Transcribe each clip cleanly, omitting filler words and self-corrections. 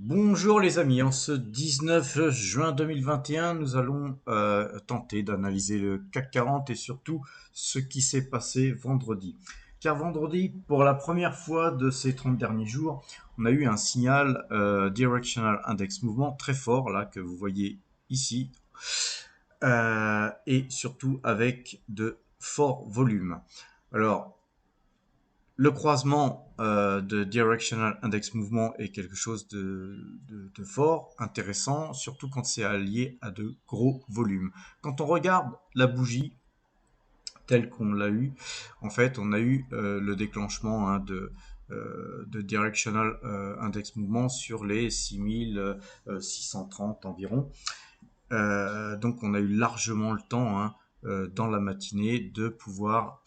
Bonjour les amis, en ce 19 juin 2021, nous allons tenter d'analyser le CAC 40 et surtout ce qui s'est passé vendredi. Car vendredi, pour la première fois de ces 30 derniers jours, on a eu un signal Directional Index Mouvement très fort, là, que vous voyez ici, et surtout avec de forts volumes. Alors, le croisement de Directional Index Mouvement est quelque chose de fort, intéressant, surtout quand c'est allié à de gros volumes. Quand on regarde la bougie telle qu'on l'a eu, en fait, on a eu le déclenchement de Directional Index Mouvement sur les 6630 environ. Donc on a eu largement le temps dans la matinée de pouvoir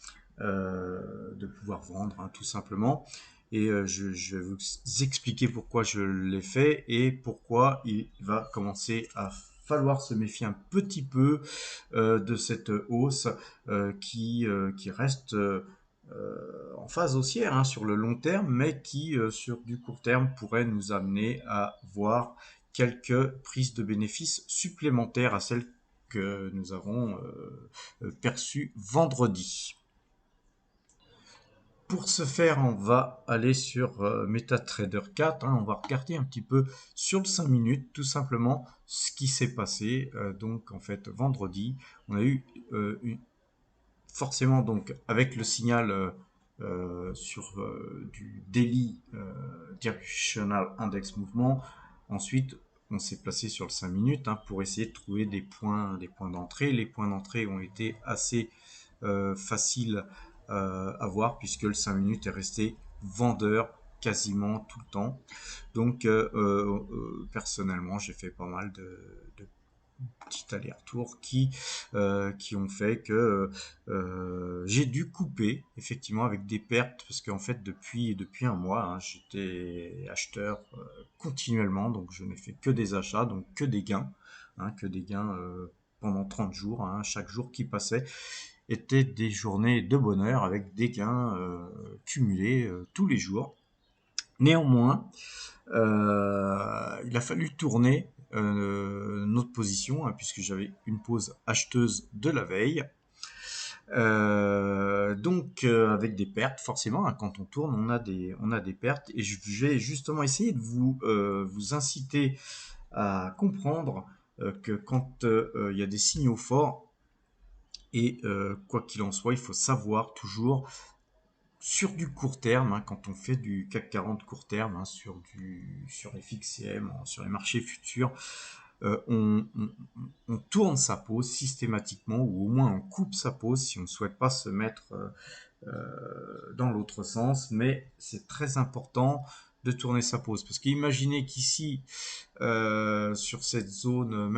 vendre tout simplement. Et je vais vous expliquer pourquoi je l'ai fait et pourquoi il va commencer à falloir se méfier un petit peu de cette hausse qui reste en phase haussière sur le long terme, mais qui sur du court terme pourrait nous amener à voir quelques prises de bénéfices supplémentaires à celles que nous avons perçues vendredi. Pour ce faire, on va aller sur MetaTrader 4. On va regarder un petit peu sur le 5 minutes, tout simplement, ce qui s'est passé. Donc, en fait, vendredi, on a eu forcément, donc, avec le signal sur du Daily Directional Index Mouvement. Ensuite, on s'est placé sur le 5 minutes pour essayer de trouver des points d'entrée. Les points d'entrée ont été assez faciles à voir puisque le 5 minutes est resté vendeur quasiment tout le temps. Donc personnellement, j'ai fait pas mal de petits allers-retours qui ont fait que j'ai dû couper effectivement avec des pertes parce qu'en fait depuis un mois j'étais acheteur continuellement, donc je n'ai fait que des achats, donc que des gains pendant 30 jours. Chaque jour qui passait étaient des journées de bonheur avec des gains cumulés tous les jours. Néanmoins, il a fallu tourner notre position puisque j'avais une pause acheteuse de la veille. Donc avec des pertes forcément quand on tourne on a des pertes et je vais justement essayer de vous inciter à comprendre que quand il y a des signaux forts et quoi qu'il en soit, il faut savoir toujours sur du court terme, quand on fait du CAC 40 court terme, sur les FXCM, sur les marchés futurs, on tourne sa pause systématiquement, ou au moins on coupe sa pause si on ne souhaite pas se mettre dans l'autre sens, mais c'est très important de tourner sa pause. Parce qu'imaginez qu'ici, sur cette zone,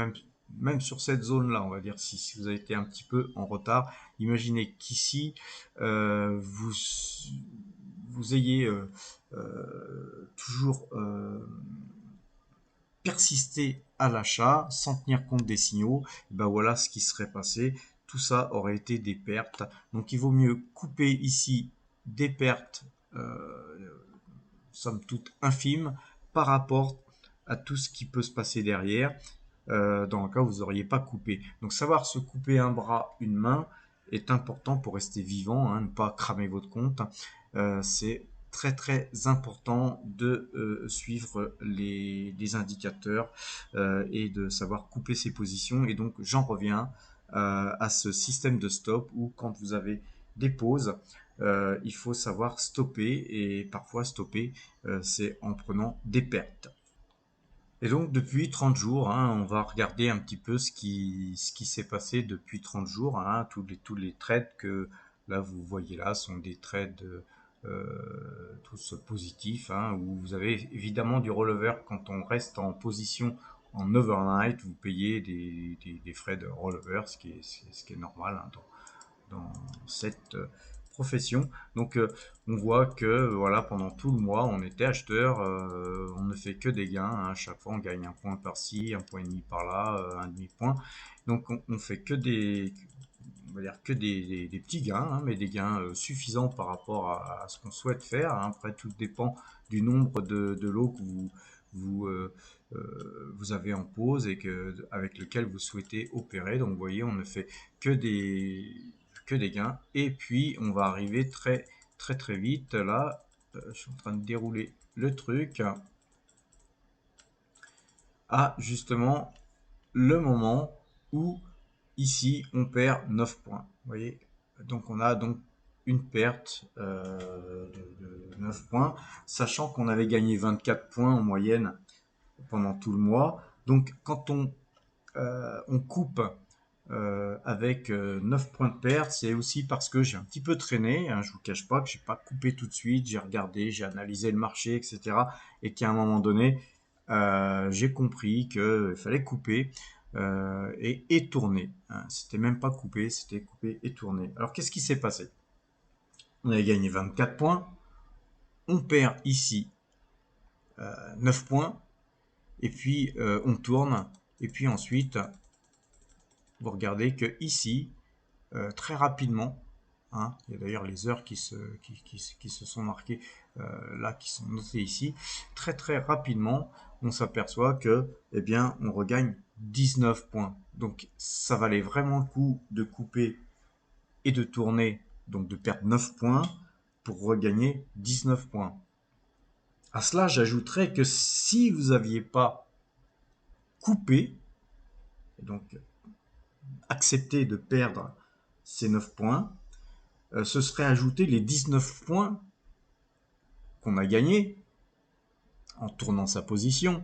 même sur cette zone-là, on va dire, si vous avez été un petit peu en retard, imaginez qu'ici, vous ayez toujours persisté à l'achat sans tenir compte des signaux. Et ben voilà ce qui serait passé. Tout ça aurait été des pertes. Donc il vaut mieux couper ici des pertes somme toute infimes par rapport à tout ce qui peut se passer derrière dans le cas où vous n'auriez pas coupé. Donc savoir se couper un bras, une main est important pour rester vivant, ne pas cramer votre compte. C'est très très important de suivre les indicateurs et de savoir couper ses positions. Et donc j'en reviens à ce système de stop où quand vous avez des pauses, il faut savoir stopper et parfois stopper, c'est en prenant des pertes. Et donc depuis 30 jours, on va regarder un petit peu ce qui s'est passé depuis 30 jours. Tous les trades que là vous voyez là sont des trades tous positifs, où vous avez évidemment du rollover quand on reste en position en overnight, vous payez des frais de rollover, ce qui est normal dans cette profession. Donc on voit que voilà, pendant tout le mois on était acheteur, on ne fait que des gains, à chaque fois on gagne un point par-ci, un point et demi par-là, un demi-point. Donc on fait que on va dire que des petits gains, mais des gains suffisants par rapport à ce qu'on souhaite faire. Après tout dépend du nombre de lots vous avez en pause et avec lequel vous souhaitez opérer. Donc vous voyez, on ne fait que des gains. Et puis on va arriver très vite. Là, je suis en train de dérouler le truc à justement le moment où ici on perd 9 points. Vous voyez, donc on a donc une perte de 9 points, sachant qu'on avait gagné 24 points en moyenne pendant tout le mois. Donc quand on coupe avec 9 points de perte, c'est aussi parce que j'ai un petit peu traîné, hein, je vous cache pas que j'ai pas coupé tout de suite, j'ai regardé, j'ai analysé le marché, etc. Et qu'à un moment donné, j'ai compris qu'il fallait couper et tourner. Hein. C'était même pas couper, c'était couper et tourner. Alors qu'est-ce qui s'est passé? On a gagné 24 points, on perd ici 9 points, et puis on tourne, et puis ensuite, vous regardez que ici, très rapidement, hein, il y a d'ailleurs les heures qui se sont marquées là, qui sont notées ici, très rapidement, on s'aperçoit que, eh bien, on regagne 19 points. Donc, ça valait vraiment le coup de couper et de tourner, donc de perdre 9 points pour regagner 19 points. À cela, j'ajouterais que si vous n'aviez pas coupé, et donc accepté de perdre ces 9 points, ce serait ajouter les 19 points qu'on a gagnés en tournant sa position.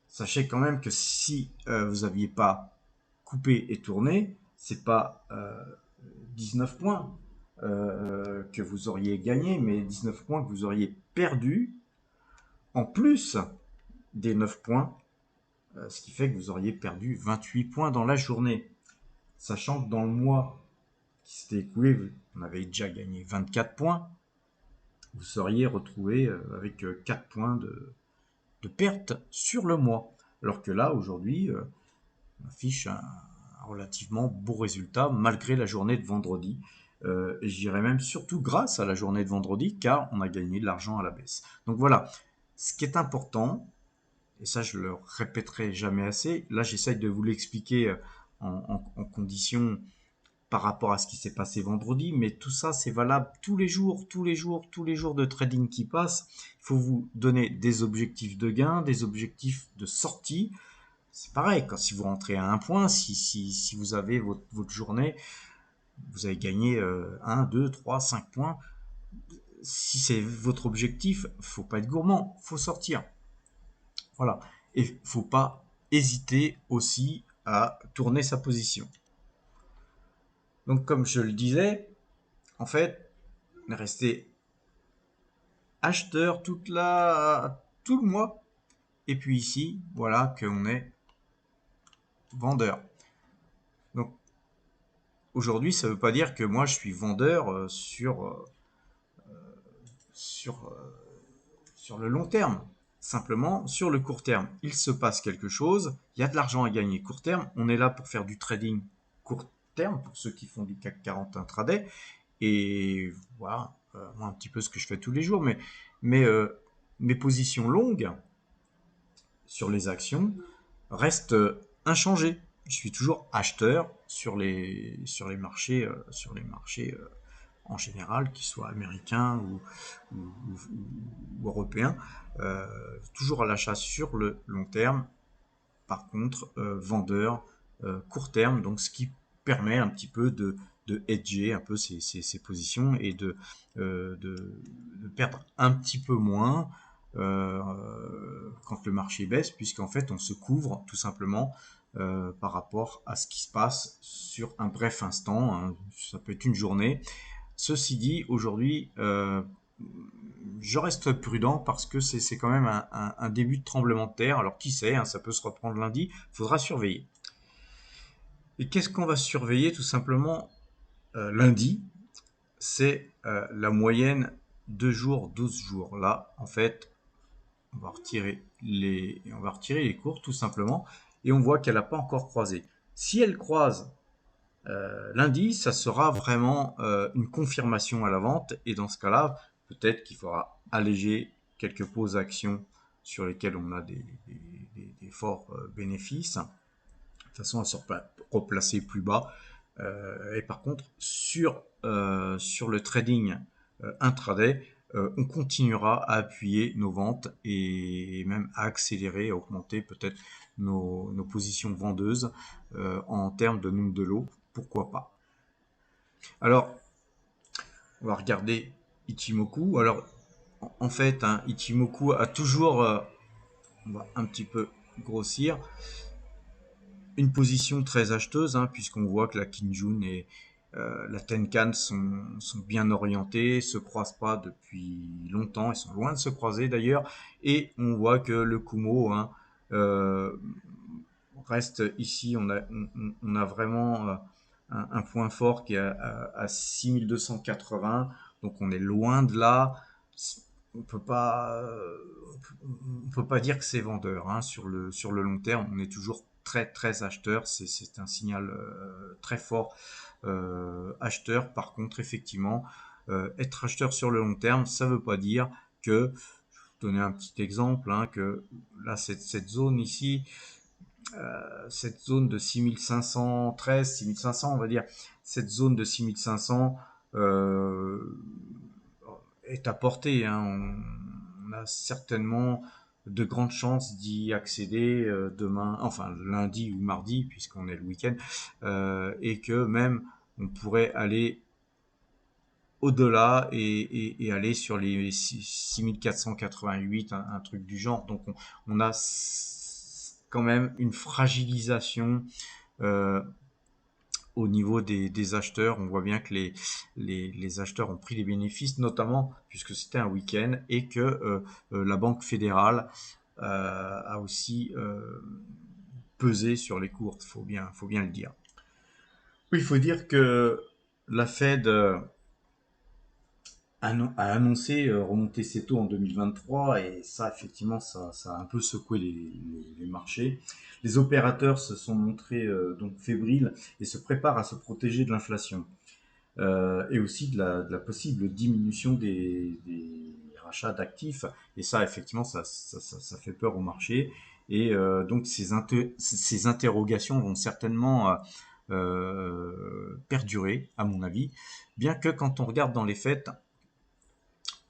Sachez quand même que si vous n'aviez pas coupé et tourné, c'est pas 19 points que vous auriez gagné, mais 19 points que vous auriez perdu en plus des 9 points, ce qui fait que vous auriez perdu 28 points dans la journée. Sachant que dans le mois qui s'était écoulé, on avait déjà gagné 24 points, vous seriez retrouvé avec 4 points de perte sur le mois. Alors que là, aujourd'hui, on affiche un relativement beau résultat malgré la journée de vendredi. Et je dirais même surtout grâce à la journée de vendredi, car on a gagné de l'argent à la baisse. Donc voilà, ce qui est important, et ça je le répéterai jamais assez, là j'essaye de vous l'expliquer en conditions par rapport à ce qui s'est passé vendredi, mais tout ça c'est valable tous les jours de trading qui passent. Il faut vous donner des objectifs de gain, des objectifs de sortie. C'est pareil, quand si vous rentrez à un point, si vous avez votre journée, vous avez gagné 1, 2, 3, 5 points. Si c'est votre objectif, faut pas être gourmand, faut sortir. Voilà. Et faut pas hésiter aussi à tourner sa position. Donc comme je le disais, en fait, on est resté acheteur tout le mois. Et puis ici, voilà qu'on est vendeur. Donc aujourd'hui, ça ne veut pas dire que moi je suis vendeur sur le long terme. Simplement, sur le court terme, il se passe quelque chose, il y a de l'argent à gagner court terme, on est là pour faire du trading court terme, pour ceux qui font du CAC 40 intraday, et voilà, moi un petit peu ce que je fais tous les jours, mais mes positions longues sur les actions restent inchangées. Je suis toujours acheteur sur les marchés, en général, qu'ils soient américains ou européens, toujours à l'achat sur le long terme. Par contre, vendeur court terme, donc ce qui permet un petit peu de hedger un peu ces positions et de perdre un petit peu moins quand le marché baisse, puisqu'en fait on se couvre tout simplement par rapport à ce qui se passe sur un bref instant, hein, ça peut être une journée. Ceci dit, aujourd'hui, je reste prudent parce que c'est quand même un début de tremblement de terre. Alors qui sait, hein, ça peut se reprendre lundi, il faudra surveiller. Et qu'est-ce qu'on va surveiller tout simplement lundi? C'est la moyenne 2 jours, 12 jours. Là, en fait, on va retirer les cours tout simplement et on voit qu'elle n'a pas encore croisé. Si elle croise lundi, ça sera vraiment une confirmation à la vente et dans ce cas-là, peut-être qu'il faudra alléger quelques pauses actions sur lesquels on a des forts bénéfices, de façon à se replacer plus bas. Et par contre, sur le trading intraday, on continuera à appuyer nos ventes et même à accélérer, à augmenter peut-être nos positions vendeuses en termes de nombre de lots. Pourquoi pas? Alors, on va regarder Ichimoku. Alors, en fait, hein, Ichimoku a toujours, on va un petit peu grossir, une position très acheteuse, hein, puisqu'on voit que la Kinjun et la Tenkan sont bien orientés, se croisent pas depuis longtemps, ils sont loin de se croiser d'ailleurs, et on voit que le Kumo, hein, euh, reste ici, on a vraiment un point fort qui est à 6280, donc on est loin de là. On peut pas, on peut pas dire que c'est vendeur, hein, sur le long terme. On est toujours très acheteur. C'est un signal très fort acheteur. Par contre, effectivement, être acheteur sur le long terme, ça veut pas dire que, je vais vous donner un petit exemple, hein, que là cette zone ici, cette zone de 6513, 6500, on va dire, cette zone de 6500 est à portée, hein. On a certainement de grandes chances d'y accéder demain, enfin lundi ou mardi, puisqu'on est le week-end, et que même on pourrait aller au-delà et aller sur les 6488, un truc du genre. Donc on a quand même une fragilisation euh, au niveau des acheteurs. On voit bien que les acheteurs ont pris les bénéfices, notamment puisque c'était un week-end et que la Banque fédérale a aussi pesé sur les cours. Faut bien le dire. Oui, il faut dire que la Fed a annoncé remonter ses taux en 2023 et ça, effectivement, ça a un peu secoué les marchés. Les opérateurs se sont montrés donc fébriles et se préparent à se protéger de l'inflation et aussi de la possible diminution des rachats d'actifs. Et ça, effectivement, ça fait peur au marché. Et donc, ces interrogations vont certainement perdurer, à mon avis. Bien que quand on regarde dans les faits,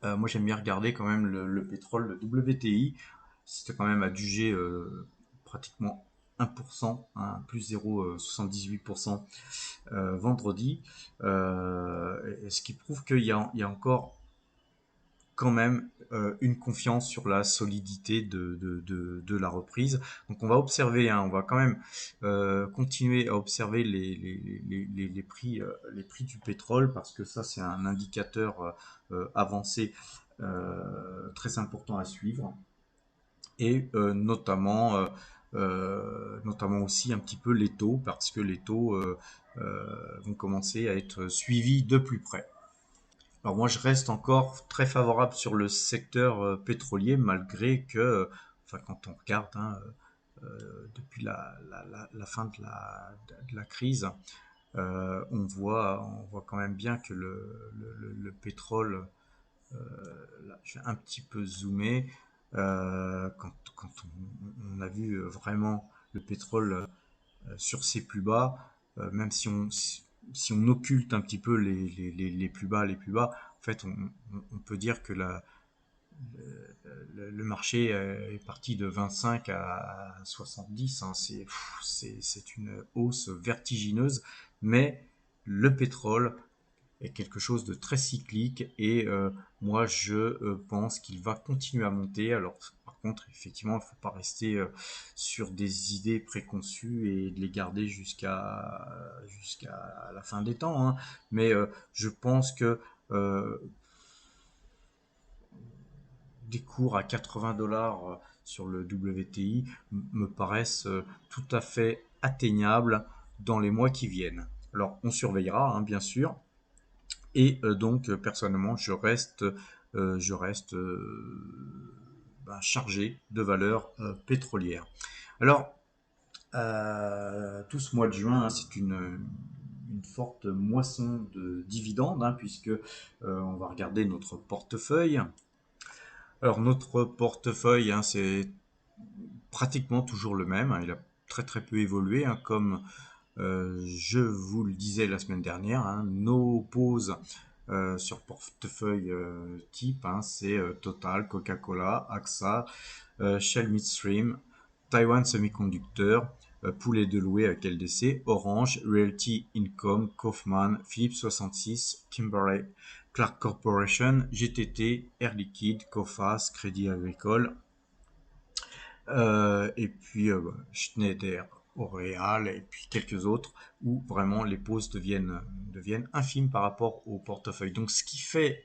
moi j'aime bien regarder quand même le pétrole, le WTI. C'était quand même adjugé pratiquement 1%, hein, plus 0,78% vendredi. Ce qui prouve qu'il y a encore quand même une confiance sur la solidité de la reprise. Donc on va observer, hein, on va quand même continuer à observer les prix du pétrole parce que ça c'est un indicateur avancé très important à suivre et notamment aussi un petit peu les taux parce que les taux vont commencer à être suivis de plus près. Alors moi, je reste encore très favorable sur le secteur pétrolier, malgré que, enfin, quand on regarde, hein, depuis la fin de la crise, on voit quand même bien que le pétrole, là, je vais un petit peu zoomer, quand on a vu vraiment le pétrole sur ses plus bas, même si on occulte un petit peu les plus bas, en fait, on peut dire que le marché est parti de 25 à 70. Hein, c'est une hausse vertigineuse, mais le pétrole est quelque chose de très cyclique et moi je pense qu'il va continuer à monter. Alors par contre effectivement il ne faut pas rester sur des idées préconçues et de les garder jusqu'à la fin des temps, hein. Mais je pense que des cours à 80 $ sur le WTI me paraissent tout à fait atteignables dans les mois qui viennent. Alors on surveillera, hein, bien sûr. Et donc, personnellement, je reste chargé de valeurs pétrolières. Alors, tout ce mois de juin, hein, c'est une forte moisson de dividendes, hein, puisque on va regarder notre portefeuille. Alors notre portefeuille, hein, c'est pratiquement toujours le même, hein, il a très peu évolué, hein, comme je vous le disais la semaine dernière, hein, nos pauses sur portefeuille type, hein, c'est Total, Coca-Cola, AXA, Shell Midstream, Taiwan Semiconductor, Poulet de Loué avec LDC, Orange, Realty Income, Kaufman, Philips 66, Kimberley, Clark Corporation, GTT, Air Liquide, Coface, Crédit Agricole, et puis Schneider, L'Oréal et puis quelques autres où vraiment les pauses deviennent infimes par rapport au portefeuille. Donc ce qui fait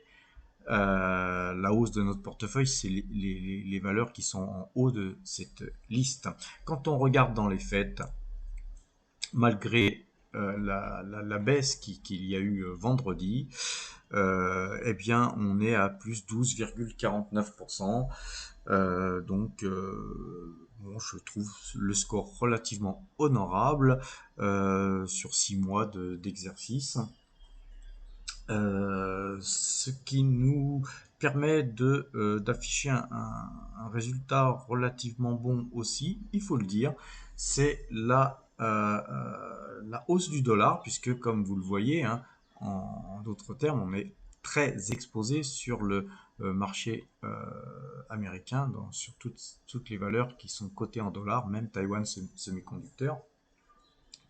la hausse de notre portefeuille, c'est les valeurs qui sont en haut de cette liste. Quand on regarde dans les faits, malgré la baisse qu'il y a eu vendredi, eh bien on est à plus 12,49%. Bon, je trouve le score relativement honorable sur 6 mois d'exercice. Ce qui nous permet d'afficher un résultat relativement bon aussi, il faut le dire, c'est la hausse du dollar, puisque comme vous le voyez, hein, en d'autres termes, on est très exposé sur le marché américain, sur toutes les valeurs qui sont cotées en dollars, même Taiwan Semiconductor,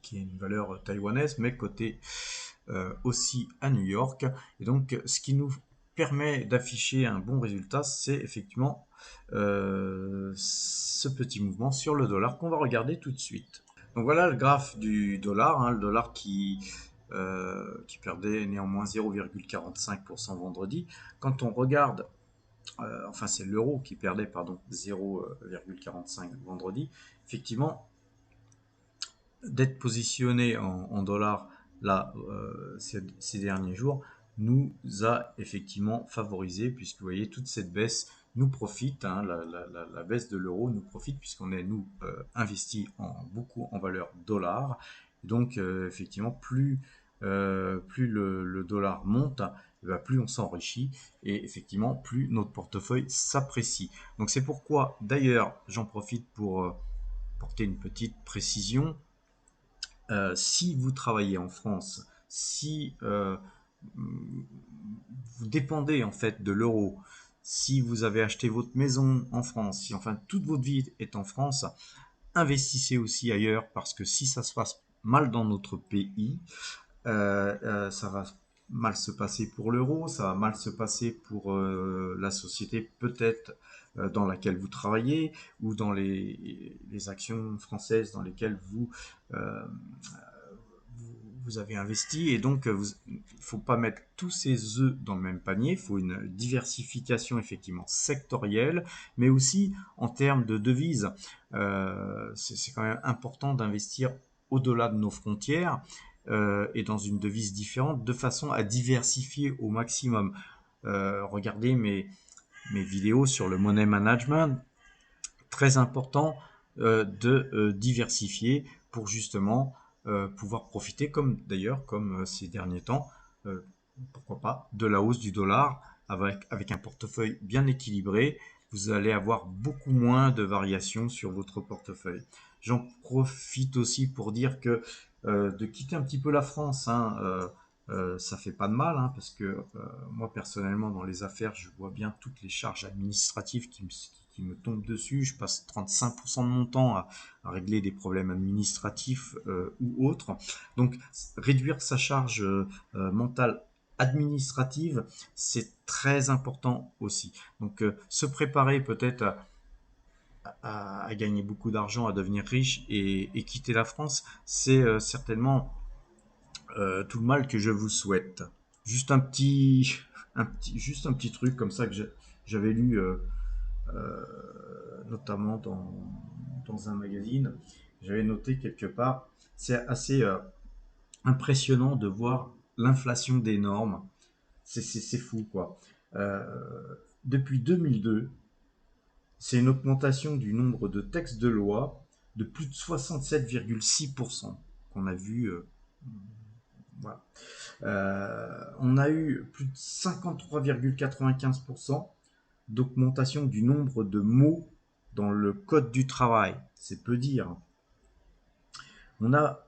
qui est une valeur taïwanaise, mais cotée aussi à New York. Et donc, ce qui nous permet d'afficher un bon résultat, c'est effectivement ce petit mouvement sur le dollar qu'on va regarder tout de suite. Donc voilà le graphe du dollar, hein, le dollar qui perdait néanmoins 0,45% vendredi. Quand on regarde, enfin c'est l'euro qui perdait, pardon, 0,45 vendredi, effectivement, d'être positionné en dollars là ces derniers jours nous a effectivement favorisé, puisque vous voyez toute cette baisse nous profite, hein, la baisse de l'euro nous profite puisqu'on est nous investi beaucoup en valeur dollar. Donc effectivement plus le dollar monte, plus on s'enrichit et effectivement plus notre portefeuille s'apprécie. Donc c'est pourquoi d'ailleurs j'en profite pour porter une petite précision. Si vous travaillez en France, si vous dépendez en fait de l'euro, si vous avez acheté votre maison en France, si enfin toute votre vie est en France, investissez aussi ailleurs, parce que si ça se passe mal dans notre pays, ça va mal se passer pour l'euro, ça va mal se passer pour la société peut-être dans laquelle vous travaillez, ou dans les actions françaises dans lesquelles euh, vous avez investi. Et donc il ne faut pas mettre tous ses œufs dans le même panier, il faut une diversification effectivement sectorielle, mais aussi en termes de devises. C'est quand même important d'investir au-delà de nos frontières et dans une devise différente, de façon à diversifier au maximum. Regardez mes vidéos sur le money management, très important de diversifier pour justement pouvoir profiter, comme d'ailleurs, comme ces derniers temps, euh, pourquoi pas, de la hausse du dollar avec un portefeuille bien équilibré. Vous allez avoir beaucoup moins de variations sur votre portefeuille. J'en profite aussi pour dire que de quitter un petit peu la France, hein, ça fait pas de mal, hein, parce que moi personnellement dans les affaires, je vois bien toutes les charges administratives qui me tombent dessus. Je passe 35% de mon temps à régler des problèmes administratifs ou autres. Donc réduire sa charge mentale administrative, c'est très important aussi. Donc se préparer peut-être à gagner beaucoup d'argent, à devenir riche et quitter la France, c'est certainement tout le mal que je vous souhaite. Juste juste un petit truc comme ça que j'avais lu notamment dans un magazine. J'avais noté quelque part. C'est assez impressionnant de voir l'inflation des normes. C'est fou, quoi. Euh, Depuis 2002, c'est une augmentation du nombre de textes de loi de plus de 67,6% qu'on a vu. Voilà. On a eu plus de 53,95% d'augmentation du nombre de mots dans le code du travail. C'est peu dire. On a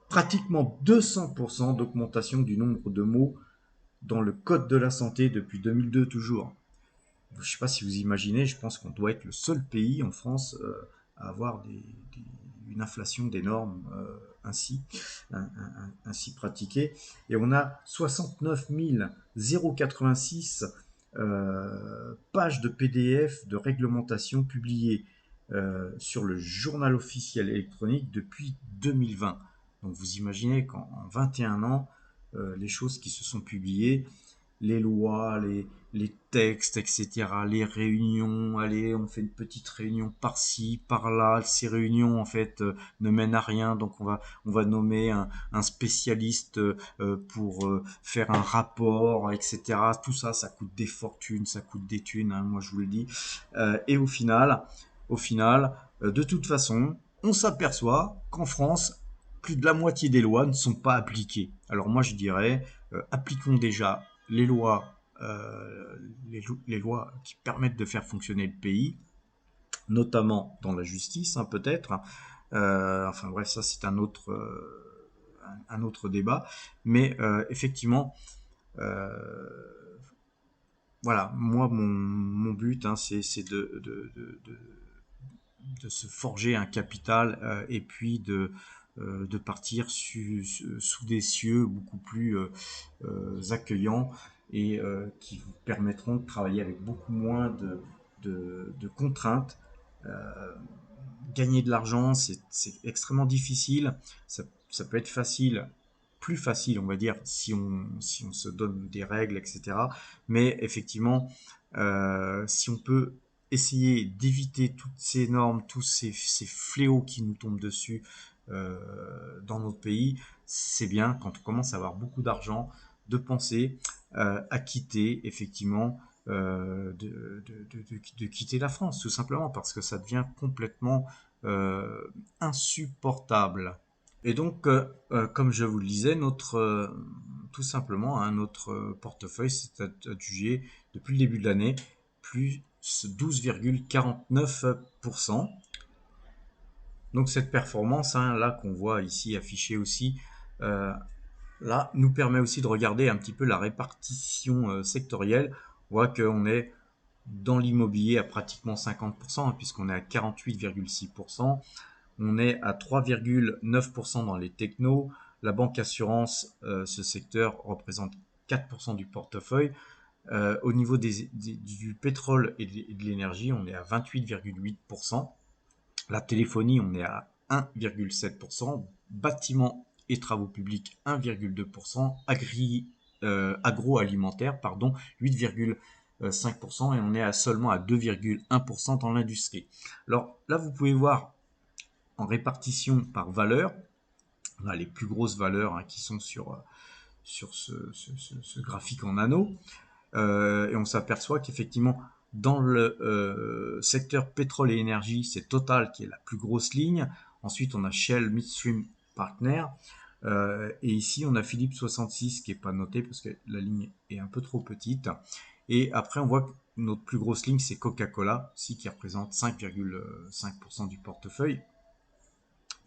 pratiquement 200% d'augmentation du nombre de mots dans le code de la santé depuis 2002 toujours. Je ne sais pas si vous imaginez, je pense qu'on doit être le seul pays en France à avoir une inflation des normes ainsi pratiquée. Et on a 69 086 pages de PDF de réglementation publiées sur le journal officiel électronique depuis 2020. Donc vous imaginez qu'en 21 ans, les choses qui se sont publiées, les lois, les textes, etc., les réunions, allez, on fait une petite réunion par-ci, par-là, ces réunions, en fait, ne mènent à rien, donc on va nommer un spécialiste pour faire un rapport, etc., tout ça, ça coûte des fortunes, ça coûte des thunes, hein, moi je vous le dis, et au final, de toute façon, on s'aperçoit qu'en France, plus de la moitié des lois ne sont pas appliquées. Alors moi je dirais, appliquons déjà les lois, les lois qui permettent de faire fonctionner le pays, notamment dans la justice, hein, peut-être. Enfin bref, ça c'est un autre débat. Mais effectivement, voilà, moi mon but, hein, c'est de se forger un capital et puis de partir sous des cieux beaucoup plus accueillants et qui vous permettront de travailler avec beaucoup moins de contraintes. Euh, Gagner de l'argent, c'est extrêmement difficile. Ça peut être facile, plus facile, on va dire, si on se donne des règles, etc. Mais effectivement, si on peut essayer d'éviter toutes ces normes, tous ces fléaux qui nous tombent dessus dans notre pays, c'est bien quand on commence à avoir beaucoup d'argent de penser à quitter effectivement de quitter la France, tout simplement parce que ça devient complètement insupportable. Et donc, comme je vous le disais, tout simplement, hein, notre portefeuille s'est adjugé depuis le début de l'année plus 12,49%. Donc cette performance, hein, là qu'on voit ici affichée aussi, euh, là nous permet aussi de regarder un petit peu la répartition sectorielle. On voit qu'on est dans l'immobilier à pratiquement 50%, hein, puisqu'on est à 48,6%. On est à 3,9% dans les technos. La banque assurance, ce secteur représente 4% du portefeuille. Au niveau du pétrole et de l'énergie, on est à 28,8%. La téléphonie, on est à 1,7%. Bâtiments et travaux publics, 1,2%. Agroalimentaire, pardon, 8,5%. Et on est seulement à 2,1% dans l'industrie. Alors là, vous pouvez voir en répartition par valeur, on a les plus grosses valeurs hein, qui sont sur ce graphique en anneaux. Et on s'aperçoit qu'effectivement, dans le secteur pétrole et énergie, c'est Total qui est la plus grosse ligne. Ensuite, on a Shell Midstream Partner. Et ici, on a Philips 66 qui n'est pas noté parce que la ligne est un peu trop petite. Et après, on voit que notre plus grosse ligne, c'est Coca-Cola, aussi qui représente 5,5% du portefeuille.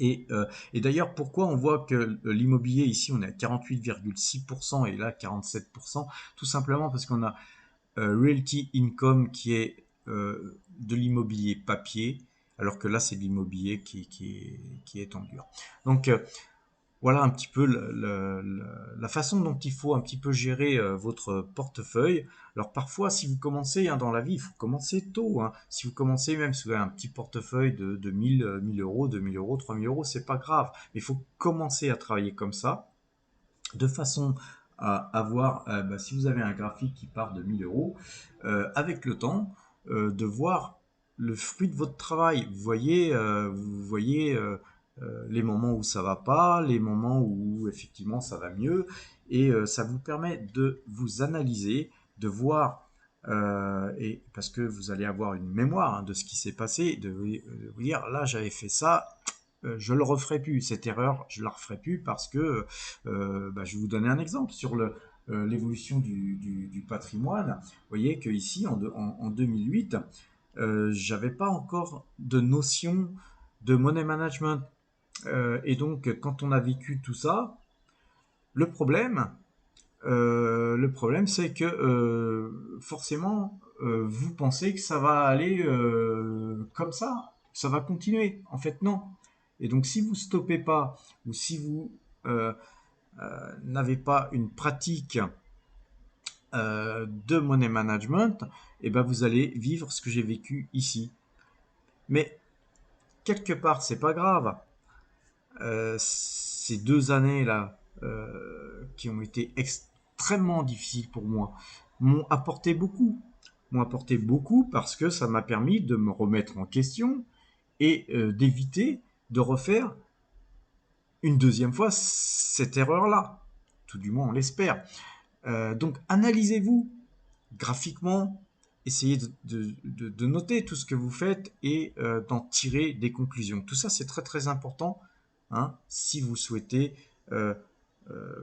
Et d'ailleurs, pourquoi on voit que l'immobilier ici, on est à 48,6% et là 47%? Tout simplement parce qu'on a Realty Income qui est de l'immobilier papier, alors que là, c'est de l'immobilier qui est en dur. Donc, voilà un petit peu la façon dont il faut un petit peu gérer votre portefeuille. Alors parfois, si vous commencez hein, dans la vie, il faut commencer tôt. Hein. Si vous commencez même sur un petit portefeuille de 1000 euros, 2000 euros, 3000 euros, c'est pas grave. Mais il faut commencer à travailler comme ça, de façon à avoir, si vous avez un graphique qui part de 1000 euros, avec le temps, de voir le fruit de votre travail. Vous voyez les moments où ça va pas, les moments où effectivement ça va mieux, et ça vous permet de vous analyser, de voir, et parce que vous allez avoir une mémoire hein, de ce qui s'est passé, de vous dire là j'avais fait ça, je le referai plus, cette erreur je la referai plus parce que je vais vous donner un exemple sur l'évolution du patrimoine, vous voyez que ici en 2008, j'avais pas encore de notion de money management. Et donc, quand on a vécu tout ça, le problème, c'est que forcément, vous pensez que ça va aller comme ça va continuer. En fait, non. Et donc, si vous stoppez pas, ou si vous n'avez pas une pratique de money management, et ben vous allez vivre ce que j'ai vécu ici. Mais quelque part, c'est pas grave. Ces 2 années là qui ont été extrêmement difficiles pour moi m'ont apporté beaucoup. M'ont apporté beaucoup parce que ça m'a permis de me remettre en question et d'éviter de refaire une deuxième fois cette erreur-là. Tout du moins, on l'espère. Donc, analysez-vous graphiquement, essayez de noter tout ce que vous faites et d'en tirer des conclusions. Tout ça, c'est très très important hein, si vous souhaitez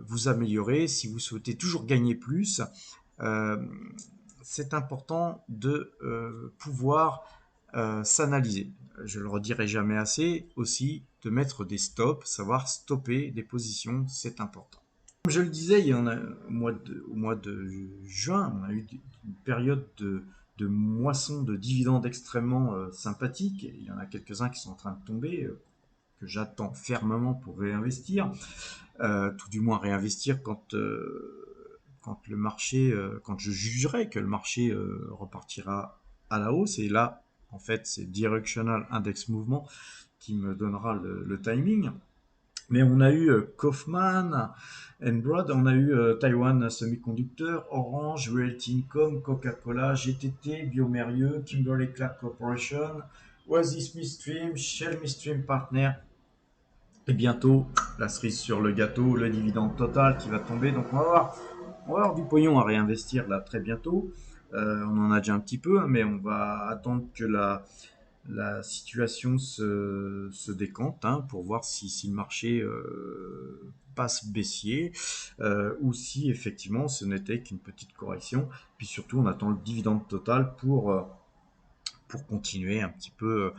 vous améliorer, si vous souhaitez toujours gagner plus. Euh, c'est important de pouvoir s'analyser. Je le redirai jamais assez, aussi de mettre des stops, savoir stopper des positions, c'est important. Comme je le disais, il y en a, au mois de juin, on a eu une période de moisson de dividendes extrêmement sympathique. Il y en a quelques-uns qui sont en train de tomber, que j'attends fermement pour réinvestir. Tout du moins réinvestir quand le marché, quand je jugerai que le marché repartira à la hausse. Et là, en fait, c'est Directional Index Movement qui me donnera le timing. Mais on a eu Kaufman, Broad, on a eu Taiwan Semiconductor, Orange, Realty Income, Coca-Cola, GTT, Biomérieux, Kimberly-Clark Corporation, Oasis Midstream, Shell Midstream Partner. Et bientôt, la cerise sur le gâteau, le dividende total qui va tomber. Donc on va avoir du pognon à réinvestir là très bientôt. On en a déjà un petit peu, hein, mais on va attendre que la situation se décante hein, pour voir si le marché passe baissier ou si effectivement ce n'était qu'une petite correction. Puis surtout, on attend le dividende total pour continuer un petit peu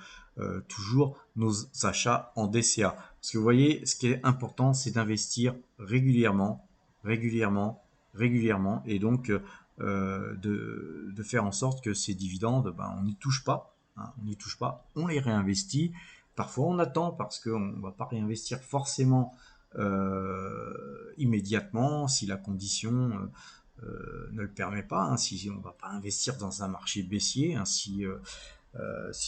toujours nos achats en DCA. Parce que vous voyez, ce qui est important, c'est d'investir régulièrement, régulièrement, régulièrement, et donc de faire en sorte que ces dividendes, ben, on n'y touche pas, hein, on n'y touche pas, on les réinvestit. Parfois, on attend parce qu'on ne va pas réinvestir forcément immédiatement si la condition ne le permet pas, hein, si on ne va pas investir dans un marché baissier, hein, si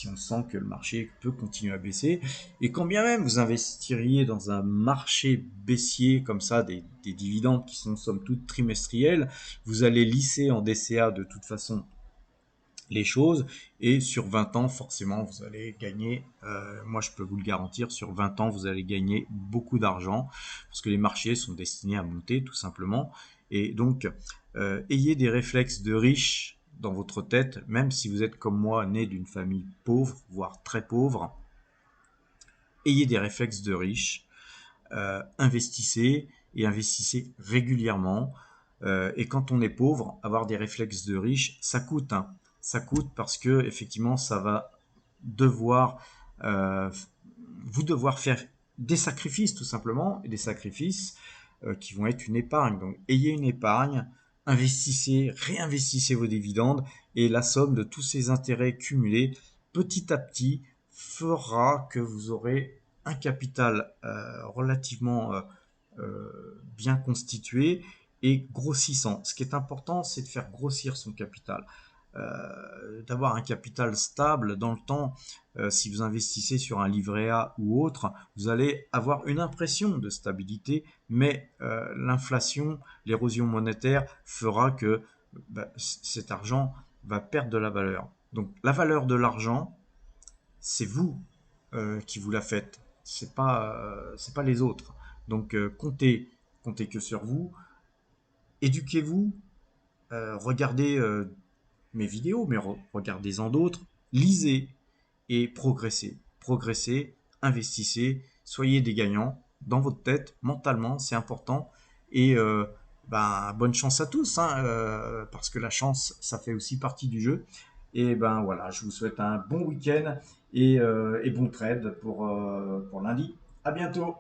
on sent que le marché peut continuer à baisser. Et quand bien même vous investiriez dans un marché baissier comme ça, des dividendes qui sont somme toute trimestriels, vous allez lisser en DCA de toute façon les choses et sur 20 ans forcément vous allez gagner, moi je peux vous le garantir, sur 20 ans vous allez gagner beaucoup d'argent parce que les marchés sont destinés à monter tout simplement et donc ayez des réflexes de riches dans votre tête, même si vous êtes comme moi né d'une famille pauvre voire très pauvre, ayez des réflexes de riches, investissez et investissez régulièrement. Et quand on est pauvre, avoir des réflexes de riche, ça coûte. Hein. Ça coûte parce que effectivement, ça va devoir euh, vous devoir faire des sacrifices tout simplement, et des sacrifices qui vont être une épargne. Donc, ayez une épargne, investissez, réinvestissez vos dividendes, et la somme de tous ces intérêts cumulés, petit à petit, fera que vous aurez un capital relativement bien constitué et grossissant. Ce qui est important, c'est de faire grossir son capital. D'avoir un capital stable dans le temps. Si vous investissez sur un livret A ou autre, vous allez avoir une impression de stabilité, mais l'inflation, l'érosion monétaire fera que cet argent va perdre de la valeur. Donc la valeur de l'argent, c'est vous qui vous la faites, c'est pas les autres. Donc comptez que sur vous, éduquez-vous, regardez mes vidéos, mais regardez-en d'autres, lisez et progressez. Progressez, investissez, soyez des gagnants dans votre tête, mentalement, c'est important. Et ben, bonne chance à tous, hein, parce que la chance, ça fait aussi partie du jeu. Et ben voilà, je vous souhaite un bon week-end et bon trade pour lundi. À bientôt!